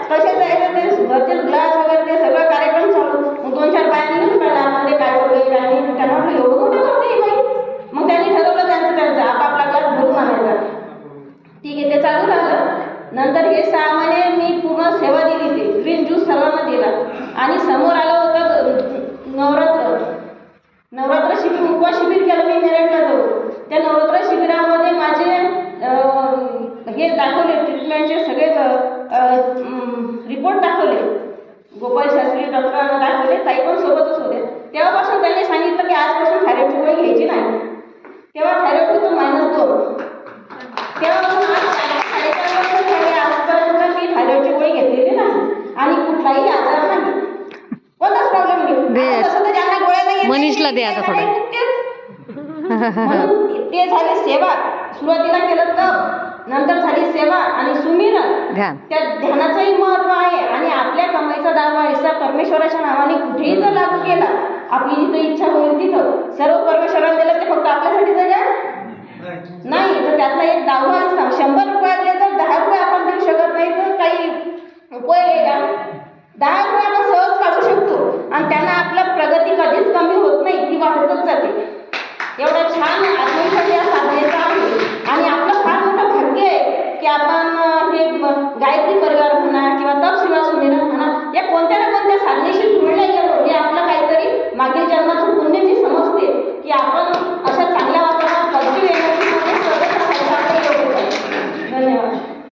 कसे जायचं ते घरचे ग्लास वगैरे ते सगळं कार्यक्रम चालू. मग 2-4 बायांनी नाही कळलं आतमध्ये काय चालू आहे काय नाही. त्यांना म्हटलं एवढं मोठं करते बाई. मग त्यांनी ठरवलं त्यांचं आपापला ग्लास भरून आणायचा. ठीक आहे, ते चालू राहिलं. नंतर हे 6 महिने मी पूर्ण सेवा दिली. ती ग्रीन ज्यूस सर्वांना दिला. आणि समोर आलं होतं नवरात्र शिबिर, उपवास शिबिर केलं मी मेरठला जाऊन. त्या नवरात्र शिबिरामध्ये माझे हे दाखवले, ट्रीटमेंटचे सगळे रिपोर्ट दाखवले. गोपाल शास्त्री डॉक्टरांना दाखवले, ताई पण सोबतच होते. तेव्हापासून त्यांनी सांगितलं की आजपासून थायरॉइडची गोळी घ्यायची नाही. तेव्हा थायरॉइड होतं -2. तेव्हापासून आज 4.5 वर्ष झाले आजपर्यंत मी थायरॉइडची गोळी घेतलेली नाही आणि कुठलाही आजार नाही, कोणताच प्रॉब्लेम नाही. तसं तर ज्यांना गोळ्या नाही मनीषला दे आता थोडं. ते झाली सेवा. सुरुवातीला केलं तप, नंतर झाली सेवा आणि सुमिरन. त्या ध्यानाचंही महत्व आहे. आणि आपल्या कमाईचा 10वा हिस्सा परमेश्वराच्या नावाने कुठेही जर लागू केला, आपली जिथं इच्छा होईल तिथं सर्व परमेश्वराने दिलं. ते फक्त आपल्यासाठी जग नाही, तर त्यातला एक 10वा हिस्सा 100 रुपयातले जर 10 रुपये आपण देऊ शकत नाही तर काही उपयोग आहे का? 10 रुपये